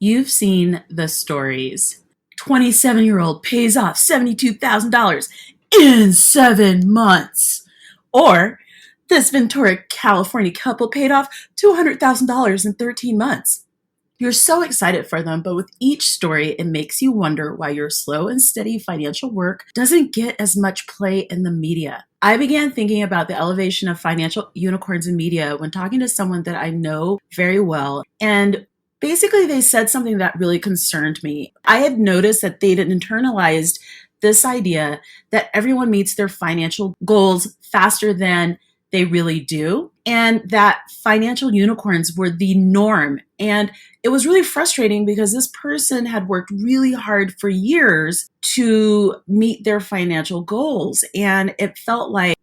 You've seen the stories. 27-year-old pays off $72,000 in 7 months. Or this Ventura, California couple paid off $200,000 in 13 months. You're so excited for them, but with each story, it makes you wonder why your slow and steady financial work doesn't get as much play in the media. I began thinking about the elevation of financial unicorns in media when talking to someone that I know very well. And basically, they said something that really concerned me. I had noticed that they'd internalized this idea that everyone meets their financial goals faster than they really do, and that financial unicorns were the norm. And it was really frustrating because this person had worked really hard for years to meet their financial goals. And it felt like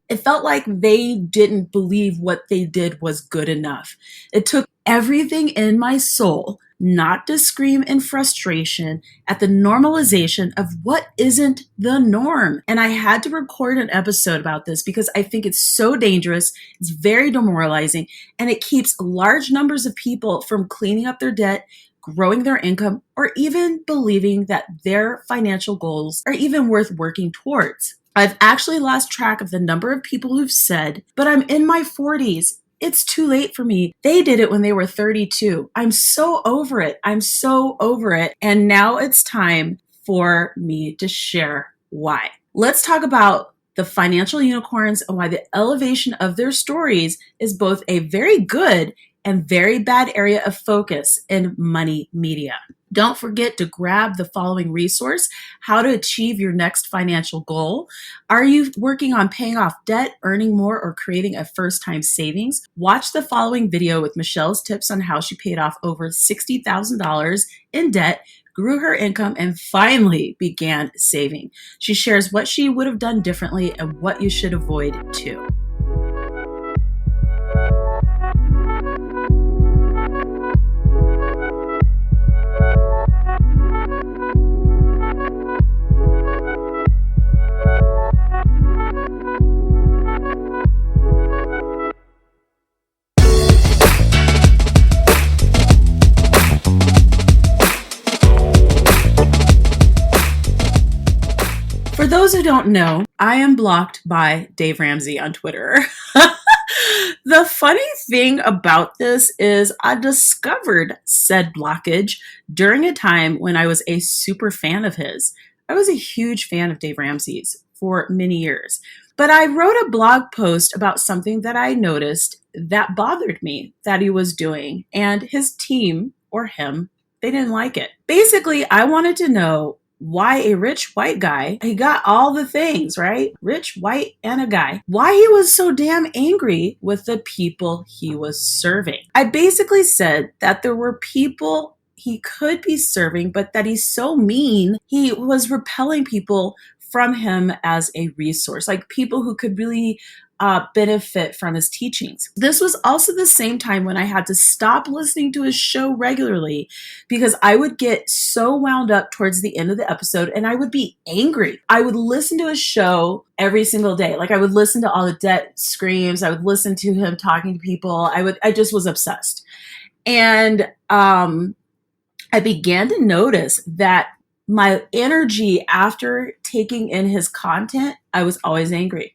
they didn't believe what they did was good enough. It took everything in my soul not to scream in frustration at the normalization of what isn't the norm. And I had to record an episode about this because I think it's so dangerous, it's very demoralizing, and it keeps large numbers of people from cleaning up their debt, growing their income, or even believing that their financial goals are even worth working towards. I've actually lost track of the number of people who've said, but I'm in my 40s. It's too late for me. They did it when they were 32. I'm so over it. And now it's time for me to share why. Let's talk about the financial unicorns and why the elevation of their stories is both a very good and very bad area of focus in money media. Don't forget to grab the following resource, How to Achieve Your Next Financial Goal. Are you working on paying off debt, earning more, or creating a first-time savings? Watch the following video with Michelle's tips on how she paid off over $60,000 in debt, grew her income, and finally began saving. She shares what she would have done differently and what you should avoid too. For those who don't know, I am blocked by Dave Ramsey on Twitter. The funny thing about this is I discovered said blockage during a time when I was a super fan of his. I was a huge fan of Dave Ramsey's for many years, but I wrote a blog post about something that I noticed that bothered me that he was doing, and his team, or him, they didn't like it. Basically, I wanted to know why a rich white guy, he got all the things, right? Rich, white, and a guy. Why he was so damn angry with the people he was serving. I basically said that there were people he could be serving, but that he's so mean, he was repelling people from him as a resource, like people who could really benefit from his teachings. This was also the same time when I had to stop listening to his show regularly because I would get so wound up towards the end of the episode and I would be angry. I would listen to his show every single day. Like I would listen to all the debt screams. I would listen to him talking to people. I just was obsessed. And I began to notice that my energy after taking in his content, I was always angry.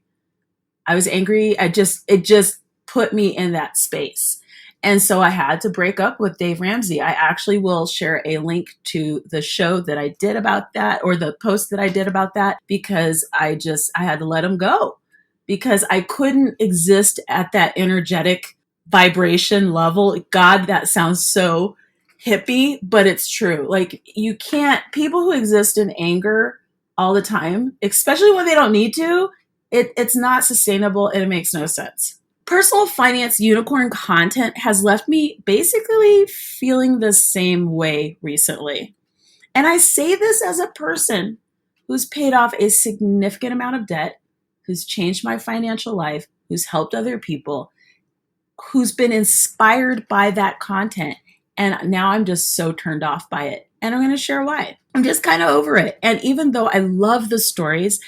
It just put me in that space. And so I had to break up with Dave Ramsey. I actually will share a link to the show that I did about that, or the post that I did about that, because I had to let him go because I couldn't exist at that energetic vibration level. God, that sounds so hippie, but it's true. Like people who exist in anger all the time, especially when they don't need to, it's not sustainable and it makes no sense. Personal finance unicorn content has left me basically feeling the same way recently. And I say this as a person who's paid off a significant amount of debt, who's changed my financial life, who's helped other people, who's been inspired by that content. And now I'm just so turned off by it. And I'm going to share why. I'm just kind of over it. And even though I love the stories,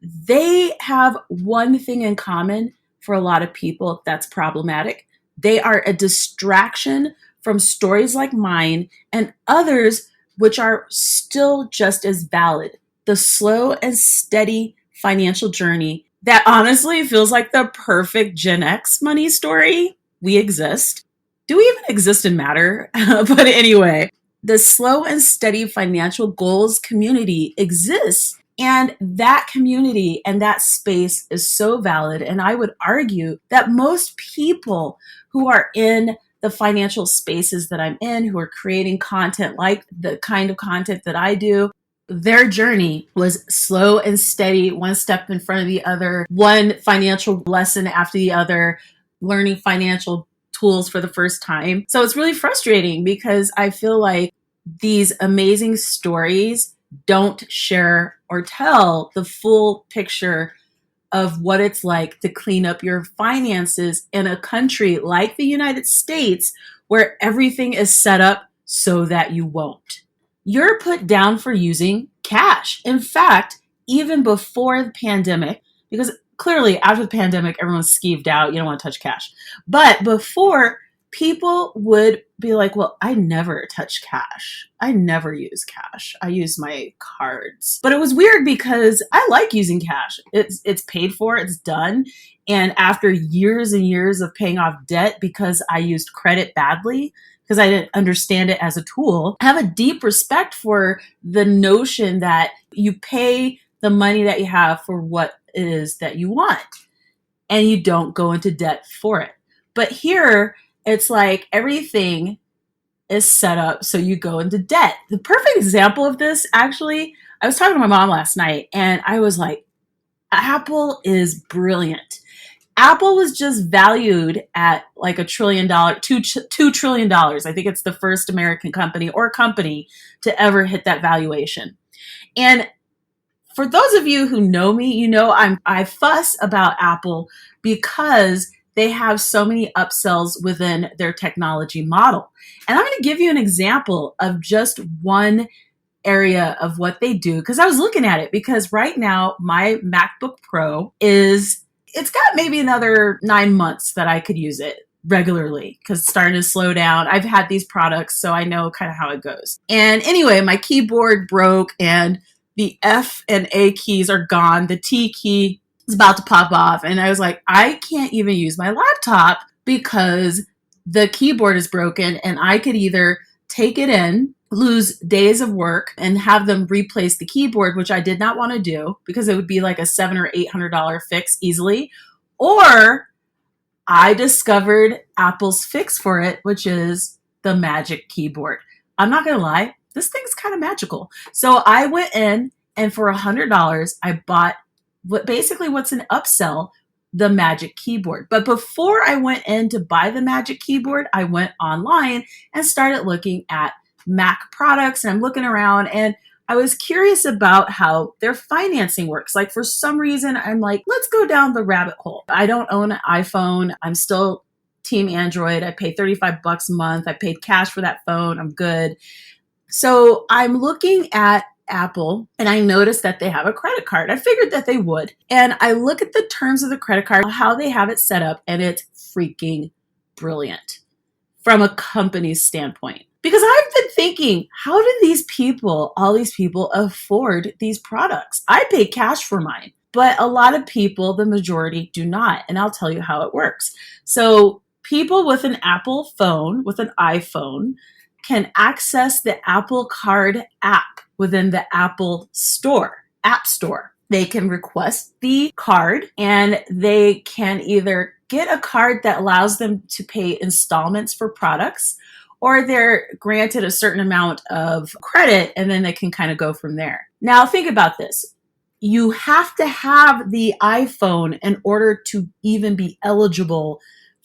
they have one thing in common for a lot of people that's problematic. They are a distraction from stories like mine and others which are still just as valid. The slow and steady financial journey that honestly feels like the perfect Gen X money story. We exist. Do we even exist in matter? But anyway, the slow and steady financial goals community exists. And that community and that space is so valid. And I would argue that most people who are in the financial spaces that I'm in, who are creating content like the kind of content that I do, their journey was slow and steady, one step in front of the other, one financial lesson after the other, learning financial tools for the first time. So it's really frustrating because I feel like these amazing stories don't share or tell the full picture of what it's like to clean up your finances in a country like the United States where everything is set up so that you won't. You're put down for using cash. In fact, even before the pandemic, because clearly after the pandemic, everyone's skeeved out. You don't want to touch cash. But before, people would be like, well, I never touch cash. I never use cash. I use my cards. But it was weird because I like using cash. It's paid for, it's done. And after years and years of paying off debt because I used credit badly, because I didn't understand it as a tool, I have a deep respect for the notion that you pay the money that you have for what it is that you want and you don't go into debt for it. But here, it's like everything is set up so you go into debt. The perfect example of this, actually, I was talking to my mom last night and I was like, Apple is brilliant. Apple was just valued at like $1 trillion, $2 trillion. I think it's the first American company or company to ever hit that valuation. And for those of you who know me, you know I fuss about Apple because they have so many upsells within their technology model. And I'm going to give you an example of just one area of what they do because I was looking at it because right now my MacBook Pro it's got maybe another 9 months that I could use it regularly because it's starting to slow down. I've had these products, so I know kind of how it goes. And anyway, my keyboard broke and the F and A keys are gone. The T key is about to pop off. And I was like, I can't even use my laptop because the keyboard is broken and I could either take it in, lose days of work and have them replace the keyboard, which I did not want to do because it would be like a $700 or $800 fix easily. Or I discovered Apple's fix for it, which is the Magic Keyboard. I'm not going to lie, this thing's kind of magical. So I went in and for $100, I bought what's an upsell, the Magic Keyboard. But before I went in to buy the Magic Keyboard, I went online and started looking at Mac products and I'm looking around and I was curious about how their financing works. Like for some reason, I'm like, let's go down the rabbit hole. I don't own an iPhone. I'm still team Android. I pay $35 a month. I paid cash for that phone. I'm good. So I'm looking at Apple and I noticed that they have a credit card. I figured that they would. And I look at the terms of the credit card, how they have it set up, and it's freaking brilliant from a company's standpoint. Because I've been thinking, how do all these people afford these products? I pay cash for mine, but a lot of people, the majority, do not. And I'll tell you how it works. So people with an Apple phone, with an iPhone, can access the Apple Card app within the Apple Store, App Store. They can request the card and they can either get a card that allows them to pay installments for products, or they're granted a certain amount of credit and then they can kind of go from there. Now, think about this. You have to have the iPhone in order to even be eligible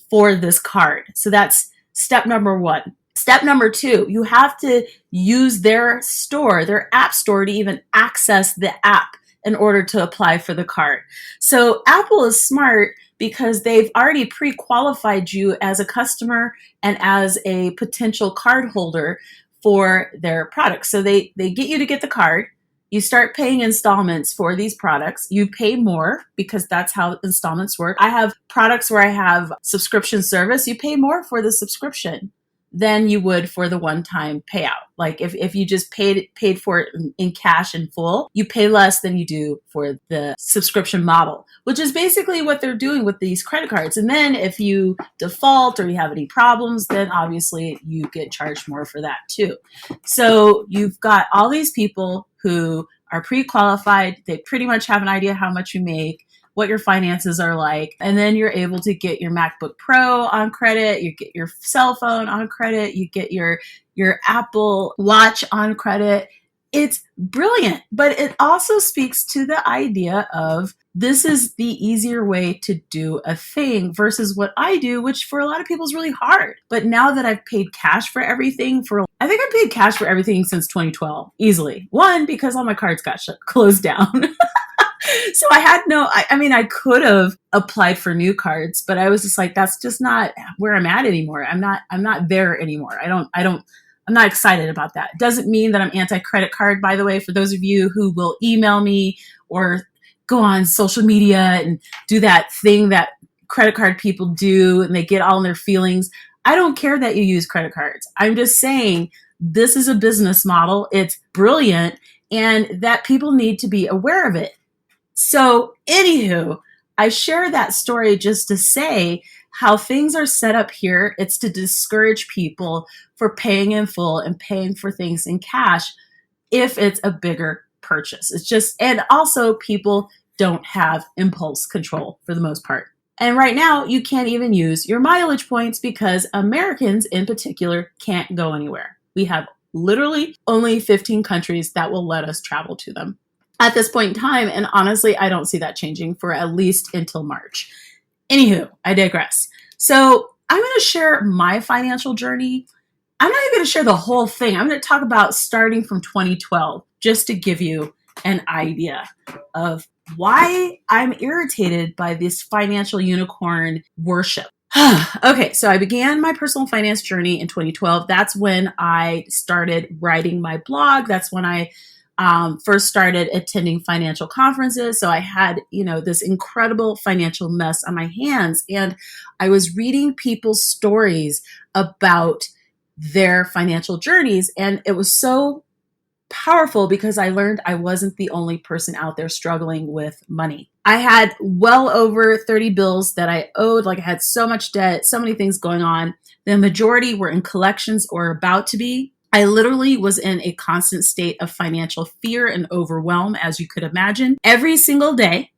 for this card. So that's step number one. Step number two, you have to use their store, their app store, to even access the app in order to apply for the card. So Apple is smart because they've already pre-qualified you as a customer and as a potential card holder for their products. So they get you to get the card. You start paying installments for these products. You pay more because that's how installments work. I have products where I have subscription service. You pay more for the subscription. than you would for the one-time payout. Like if you just paid for it in cash in full, you pay less than you do for the subscription model, which is basically what they're doing with these credit cards. And then if you default or you have any problems, then obviously you get charged more for that too. So you've got all these people who are pre-qualified. They pretty much have an idea how much you make, what your finances are like, and then you're able to get your MacBook Pro on credit, you get your cell phone on credit, you get your Apple Watch on credit. It's brilliant, but it also speaks to the idea of this is the easier way to do a thing versus what I do, which for a lot of people is really hard. But now that I've paid cash for everything I think I paid cash for everything since 2012, easily. One, because all my cards got closed down. So I had I could have applied for new cards, but I was just like, that's just not where I'm at anymore. I'm not there anymore. I'm not excited about that. It doesn't mean that I'm anti-credit card, by the way, for those of you who will email me or go on social media and do that thing that credit card people do and they get all in their feelings. I don't care that you use credit cards. I'm just saying this is a business model. It's brilliant and that people need to be aware of it. So anywho, I share that story just to say how things are set up here. It's to discourage people for paying in full and paying for things in cash if it's a bigger purchase. And also people don't have impulse control for the most part. And right now you can't even use your mileage points because Americans in particular can't go anywhere. We have literally only 15 countries that will let us travel to them at this point in time. And honestly, I don't see that changing for at least until March. Anywho, I digress. So I'm going to share my financial journey. I'm not even going to share the whole thing. I'm going to talk about starting from 2012, just to give you an idea of why I'm irritated by this financial unicorn worship. Okay, so I began my personal finance journey in 2012. That's when I started writing my blog. That's when I first started attending financial conferences. So I had, this incredible financial mess on my hands. And I was reading people's stories about their financial journeys. And it was so powerful because I learned I wasn't the only person out there struggling with money. I had well over 30 bills that I owed. Like I had so much debt, so many things going on. The majority were in collections or about to be. I literally was in a constant state of financial fear and overwhelm, as you could imagine. Every single day,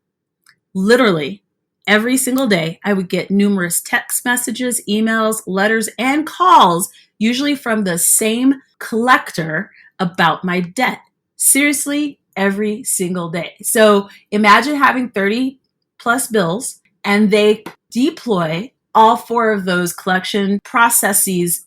literally every single day, I would get numerous text messages, emails, letters, and calls, usually from the same collector about my debt. Seriously, every single day. So imagine having 30 plus bills and they deploy all 4 of those collection processes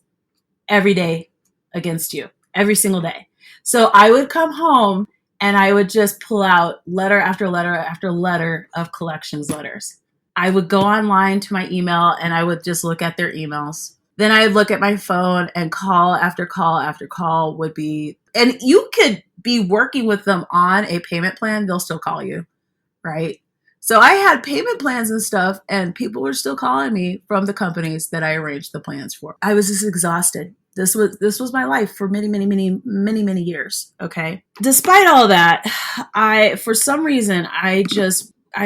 every day against you every single day. So I would come home and I would just pull out letter after letter after letter of collections letters. I would go online to my email and I would just look at their emails. Then I'd look at my phone and call after call after call would be, and you could be working with them on a payment plan, they'll still call you, right? So I had payment plans and stuff and people were still calling me from the companies that I arranged the plans for. I was just exhausted. This was my life for many years. Okay. Despite all that, for some reason, I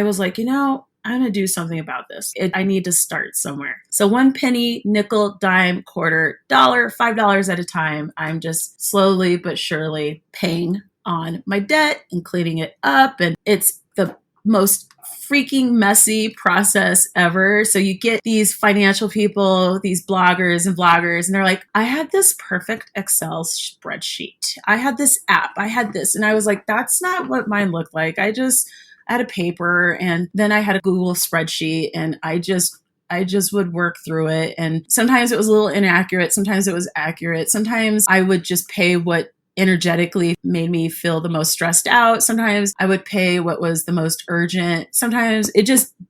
was like, I'm going to do something about this. I need to start somewhere. So 1 penny, nickel, dime, quarter, dollar, $5 at a time. I'm just slowly but surely paying on my debt and cleaning it up. And it's the most freaking messy process ever. So you get these financial people, these bloggers and vloggers, and they're like, I had this perfect Excel spreadsheet. I had this app. I had this. And I was like, that's not what mine looked like. I had a paper and then I had a Google spreadsheet and I just would work through it. And sometimes it was a little inaccurate. Sometimes it was accurate. Sometimes I would just pay what energetically made me feel the most stressed out. Sometimes I would pay what was the most urgent. Sometimes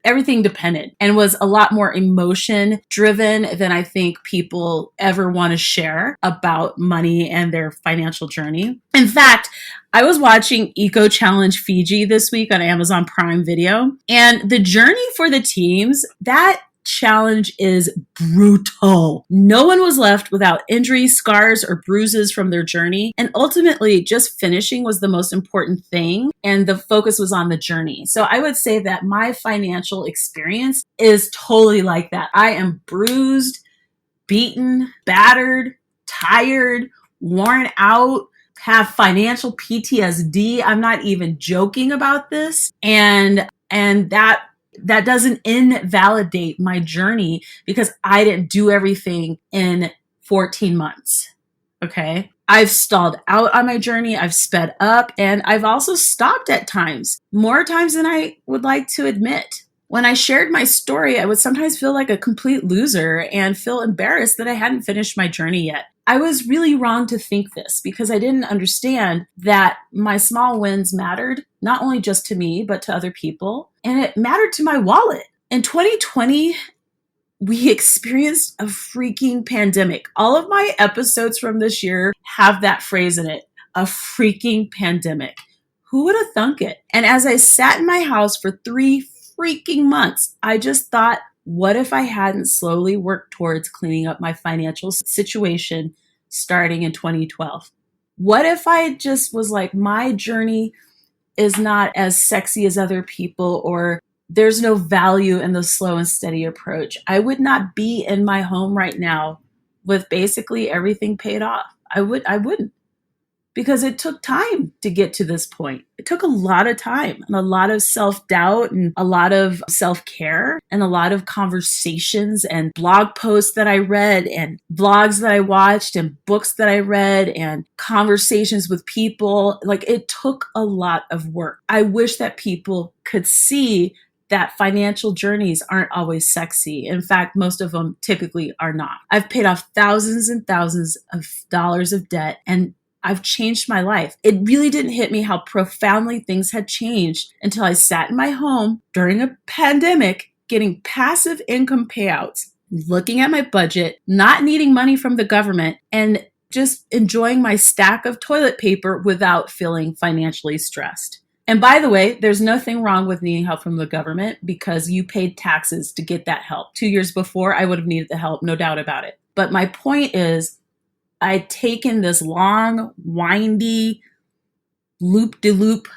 everything depended and was a lot more emotion driven than I think people ever want to share about money and their financial journey. In fact, I was watching Eco Challenge Fiji this week on Amazon Prime Video, and the journey for the teams, that challenge is brutal. No one was left without injuries, scars, or bruises from their journey. And ultimately, just finishing was the most important thing. And the focus was on the journey. So I would say that my financial experience is totally like that. I am bruised, beaten, battered, tired, worn out, have financial PTSD. I'm not even joking about this. And that doesn't invalidate my journey because I didn't do everything in 14 months. Okay. I've stalled out on my journey. I've sped up, and I've also stopped at times, more times than I would like to admit. When I shared my story, I would sometimes feel like a complete loser and feel embarrassed that I hadn't finished my journey yet. I was really wrong to think this because I didn't understand that my small wins mattered, not only just to me, but to other people. And it mattered to my wallet. In 2020, we experienced a freaking pandemic. All of my episodes from this year have that phrase in it, a freaking pandemic. Who would have thunk it? And as I sat in my house for 3 freaking months, I just thought, what if I hadn't slowly worked towards cleaning up my financial situation starting in 2012? What if I just was like, my journey is not as sexy as other people, or there's no value in the slow and steady approach? I would not be in my home right now with basically everything paid off. I wouldn't. Because it took time to get to this point. It took a lot of time and a lot of self-doubt and a lot of self-care and a lot of conversations and blog posts that I read and vlogs that I watched and books that I read and conversations with people. Like, it took a lot of work. I wish that people could see that financial journeys aren't always sexy. In fact, most of them typically are not. I've paid off thousands and thousands of dollars of debt, and I've changed my life. It really didn't hit me how profoundly things had changed until I sat in my home during a pandemic, getting passive income payouts, looking at my budget, not needing money from the government, and just enjoying my stack of toilet paper without feeling financially stressed. And by the way, there's nothing wrong with needing help from the government because you paid taxes to get that help. 2 years before, I would have needed the help, no doubt about it. But my point is, I'd taken this long, windy, loop-de-loop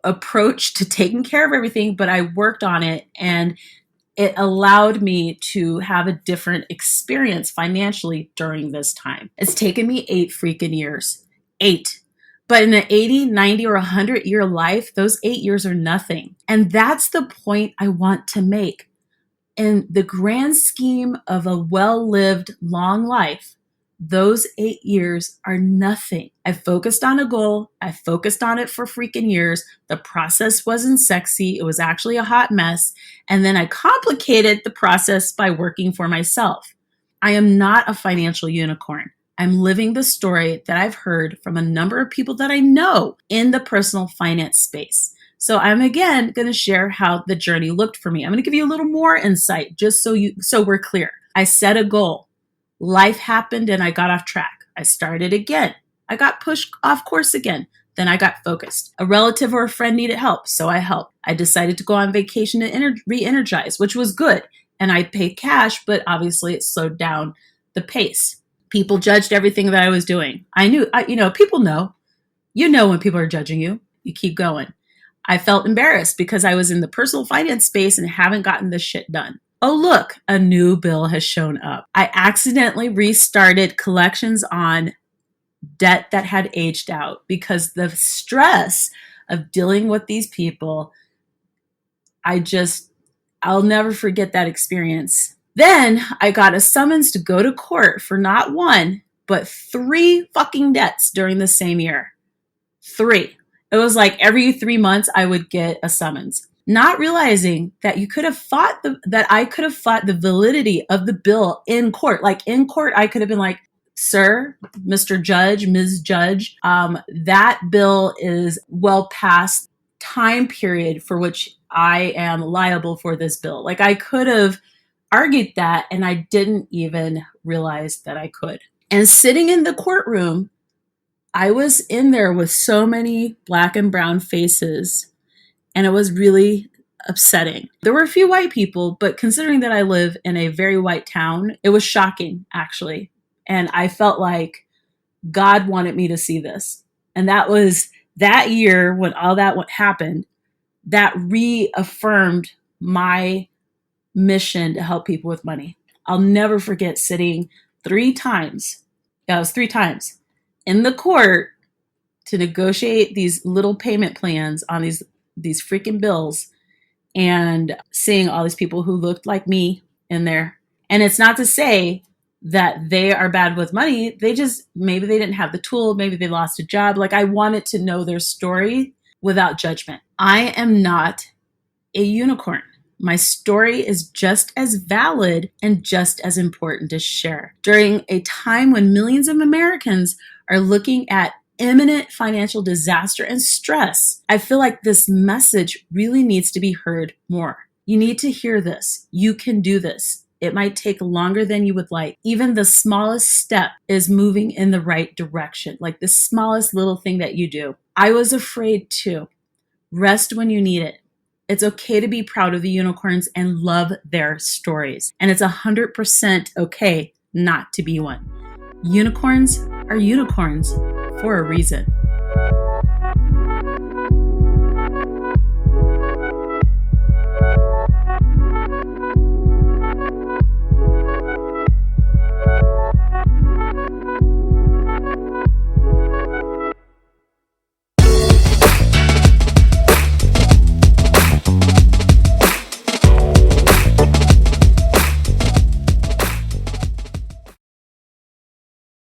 approach to taking care of everything, but I worked on it, and it allowed me to have a different experience financially during this time. It's taken me 8 freaking years. 8. But in an 80, 90, or 100-year life, those 8 years are nothing. And that's the point I want to make. In the grand scheme of a well-lived, long life, those 8 years are nothing. I focused on a goal. I focused on it for freaking years. The process wasn't sexy. It was actually a hot mess. And then I complicated the process by working for myself. I am not a financial unicorn. I'm living the story that I've heard from a number of people that I know in the personal finance space. So I'm again going to share how the journey looked for me. I'm going to give you a little more insight just so we're clear. I set a goal. Life happened and I got off track. I started again. I got pushed off course again. Then I got focused. A relative or a friend needed help, so I helped. I decided to go on vacation and re-energize, which was good. And I paid cash, but obviously it slowed down the pace. People judged everything that I was doing. I knew, people know. You know when people are judging you. You keep going. I felt embarrassed because I was in the personal finance space and haven't gotten this shit done. Oh, look, a new bill has shown up. I accidentally restarted collections on debt that had aged out because the stress of dealing with these people, I'll never forget that experience. Then I got a summons to go to court for not 1, but 3 fucking debts during the same year. 3. It was like every 3 months I would get a summons. Not realizing that I could have fought the validity of the bill in court. Like in court, I could have been like, sir, Mr. Judge, Ms. Judge, that bill is well past time period for which I am liable for this bill. Like, I could have argued that, and I didn't even realize that I could. And sitting in the courtroom, I was in there with so many black and brown faces. And it was really upsetting. There were a few white people, but considering that I live in a very white town, it was shocking, actually. And I felt like God wanted me to see this. And that was that year when all that happened, that reaffirmed my mission to help people with money. I'll never forget sitting 3 times, yeah, it was 3 times, in the court to negotiate these little payment plans on these freaking bills, and seeing all these people who looked like me in there. And it's not to say that they are bad with money. They just, maybe they didn't have the tool. Maybe they lost a job. Like, I wanted to know their story without judgment. I am not a unicorn. My story is just as valid and just as important to share. During a time when millions of Americans are looking at imminent financial disaster and stress, I feel like this message really needs to be heard more. You need to hear this. You can do this. It might take longer than you would like. Even the smallest step is moving in the right direction, like the smallest little thing that you do. I was afraid too. Rest when you need it. It's okay to be proud of the unicorns and love their stories. And it's 100% okay not to be one. Unicorns are unicorns for a reason.